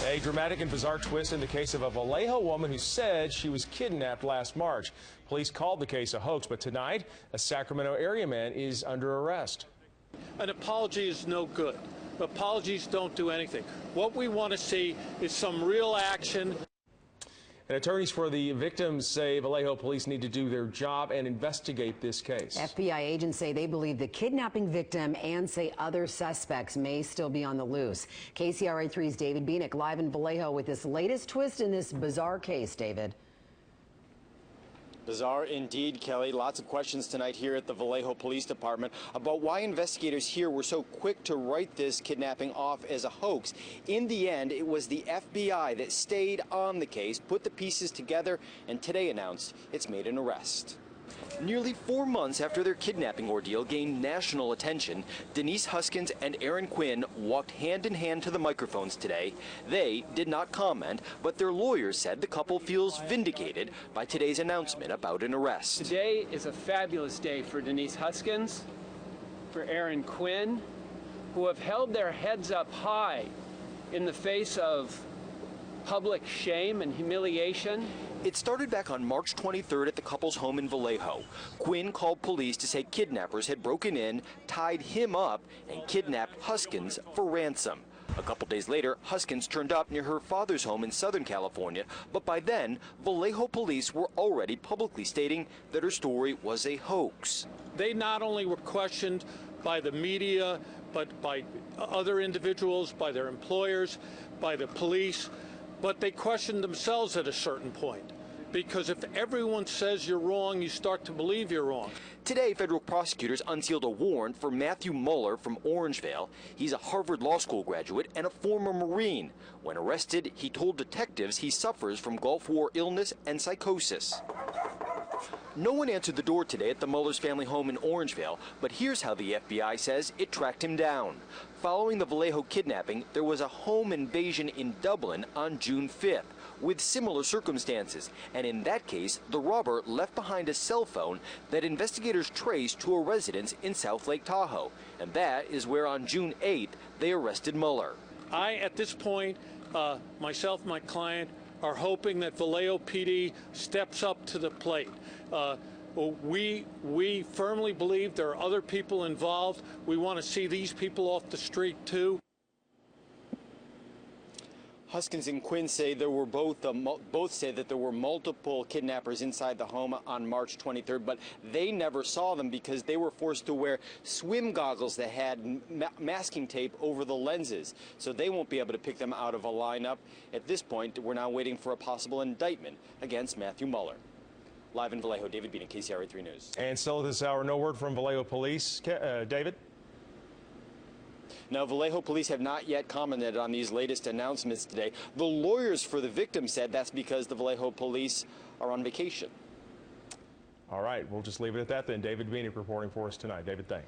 A dramatic and bizarre twist in the case of a Vallejo woman who said she was kidnapped last March. Police called the case a hoax, but tonight, a Sacramento area man is under arrest. An apology is no good. Apologies don't do anything. What we want to see is some real action. And attorneys for the victims say Vallejo police need to do their job and investigate this case. FBI agents say they believe the kidnapping victim and say other suspects may still be on the loose. KCRA-3's David Bienick live in Vallejo with this latest twist in this bizarre case. David. Bizarre indeed, Kelly. Lots of questions tonight here at the Vallejo Police Department about why investigators here were so quick to write this kidnapping off as a hoax. In the end, it was the FBI that stayed on the case, put the pieces together, and today announced it's made an arrest. Nearly 4 months after their kidnapping ordeal gained national attention, Denise Huskins and Aaron Quinn walked hand in hand to the microphones today. They did not comment, but their lawyers said the couple feels vindicated by today's announcement about an arrest. Today is a fabulous day for Denise Huskins, for Aaron Quinn, who have held their heads up high in the face of public shame and humiliation. It started back on March 23rd at the couple's home in Vallejo. Quinn called police to say kidnappers had broken in, tied him up, and kidnapped Huskins for ransom. A couple days later, Huskins turned up near her father's home in Southern California, but by then, Vallejo police were already publicly stating that her story was a hoax. They not only were questioned by the media, but by other individuals, by their employers, by the police, but they questioned themselves at a certain point. Because if everyone says you're wrong, you start to believe you're wrong. Today, federal prosecutors unsealed a warrant for Matthew Muller from Orangevale. He's a Harvard Law School graduate and a former Marine. When arrested, he told detectives he suffers from Gulf War illness and psychosis. No one answered the door today at the Muller's family home in Orangevale, but here's how the FBI says it tracked him down. Following the Vallejo kidnapping, there was a home invasion in Dublin on June 5th with similar circumstances, and in that case, the robber left behind a cell phone that investigators traced to a residence in South Lake Tahoe, and that is where on June 8th they arrested Muller. At this point, myself and my client are hoping that Vallejo PD steps up to the plate. We firmly believe there are other people involved. We want to see these people off the street too. Huskins and Quinn say there were both say that there were multiple kidnappers inside the home on March 23rd, but they never saw them because they were forced to wear swim goggles that had masking tape over the lenses, so they won't be able to pick them out of a lineup. At this point, we're now waiting for a possible indictment against Matthew Muller. Live in Vallejo, David Bienick, KCRA-3 News. And still at this hour, no word from Vallejo police. David? Now, Vallejo police have not yet commented on these latest announcements today. The lawyers for the victim said that's because the Vallejo police are on vacation. All right, we'll just leave it at that then. David Bienick reporting for us tonight. David, thanks.